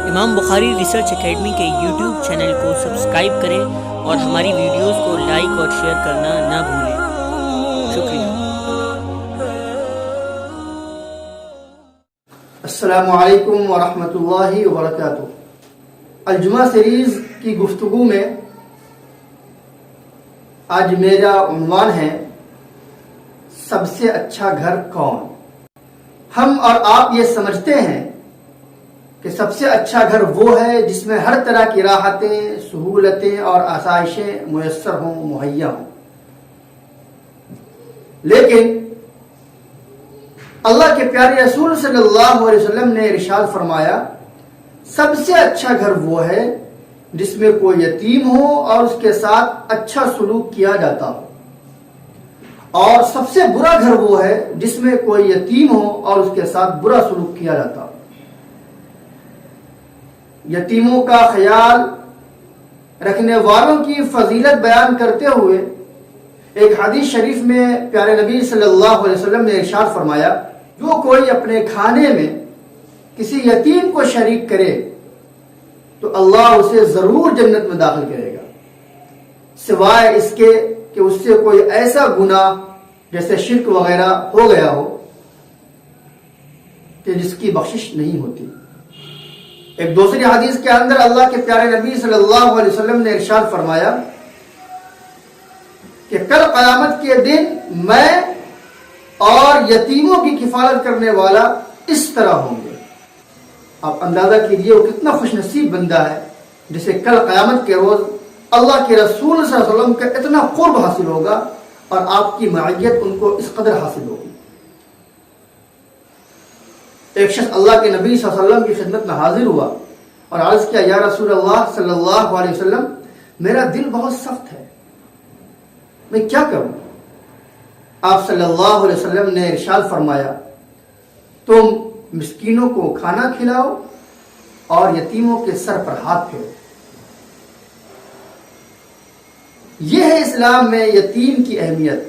امام بخاری research academy کے YouTube channel کو سبسکرائب کریں اور ہماری ویڈیوز کو لائک اور شیئر کرنا نہ بھولیں۔ شکریہ۔ السلام علیکم ورحمۃ اللہ وبرکاتہ۔ الجمعہ سیریز کی گفتگو میں آج میرا عنوان ہے سب سے اچھا گھر کون؟ ہم اور آپ یہ سمجھتے ہیں کہ سب سے اچھا گھر وہ ہے جس میں ہر طرح کی راحتیں، سہولتیں اور آسائشیں میسر ہوں، مہیا ہوں۔ لیکن اللہ کے پیارے رسول صلی اللہ علیہ وسلم نے ارشاد فرمایا، سب سے اچھا گھر وہ ہے جس میں کوئی یتیم ہو اور اس کے ساتھ اچھا سلوک کیا جاتا ہو، اور سب سے برا گھر وہ ہے جس میں کوئی یتیم ہو اور اس کے ساتھ برا سلوک کیا جاتا ہو۔ یتیموں کا خیال رکھنے والوں کی فضیلت بیان کرتے ہوئے ایک حدیث شریف میں پیارے نبی صلی اللہ علیہ وسلم نے ارشاد فرمایا، جو کوئی اپنے کھانے میں کسی یتیم کو شریک کرے تو اللہ اسے ضرور جنت میں داخل کرے گا، سوائے اس کے کہ اس سے کوئی ایسا گناہ جیسے شرک وغیرہ ہو گیا ہو کہ جس کی بخشش نہیں ہوتی۔ ایک دوسری حدیث کے اندر اللہ کے پیارے نبی صلی اللہ علیہ وسلم نے ارشاد فرمایا کہ کل قیامت کے دن میں اور یتیموں کی کفالت کرنے والا اس طرح ہوں گے۔ آپ اندازہ کیجئے وہ کتنا خوش نصیب بندہ ہے جسے کل قیامت کے روز اللہ کے رسول صلی اللہ علیہ وسلم کا اتنا قرب حاصل ہوگا اور آپ کی معیت ان کو اس قدر حاصل ہوگی۔ ایک شخص اللہ کے نبی صلی اللہ علیہ وسلم کی خدمت میں حاضر ہوا اور عرض کیا، یا رسول اللہ صلی اللہ علیہ وسلم، میرا دل بہت سخت ہے، میں کیا کروں؟ آپ صلی اللہ علیہ وسلم نے ارشاد فرمایا، تم مسکینوں کو کھانا کھلاؤ اور یتیموں کے سر پر ہاتھ پھیرو۔ یہ ہے اسلام میں یتیم کی اہمیت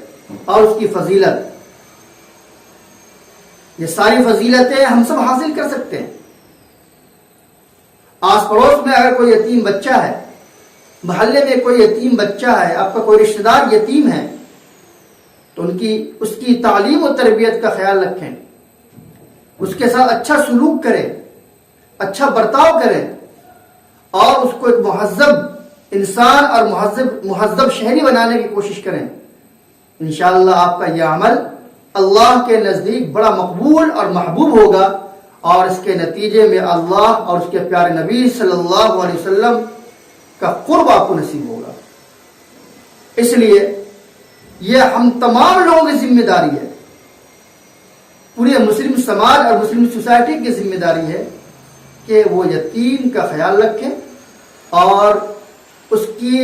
اور اس کی فضیلت۔ یہ ساری فضیلتیں ہم سب حاصل کر سکتے ہیں۔ آس پڑوس میں اگر کوئی یتیم بچہ ہے، محلے میں کوئی یتیم بچہ ہے، آپ کا کوئی رشتہ دار یتیم ہے، تو اس کی تعلیم و تربیت کا خیال رکھیں، اس کے ساتھ اچھا سلوک کریں، اچھا برتاؤ کریں اور اس کو ایک مہذب انسان اور مہذب شہری بنانے کی کوشش کریں۔ انشاءاللہ آپ کا یہ عمل اللہ کے نزدیک بڑا مقبول اور محبوب ہوگا اور اس کے نتیجے میں اللہ اور اس کے پیارے نبی صلی اللہ علیہ وسلم کا قرب آپ کو نصیب ہوگا۔ اس لیے یہ ہم تمام لوگوں کی ذمہ داری ہے، پورے مسلم سماج اور مسلم سوسائٹی کی ذمہ داری ہے کہ وہ یتیم کا خیال رکھیں اور اس کی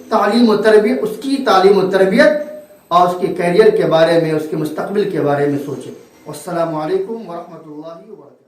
تعلیم و تربیت اور اس کے کیریئر کے بارے میں، اس کے مستقبل کے بارے میں سوچیں۔ والسلام علیکم ورحمۃ اللہ وبرکاتہ۔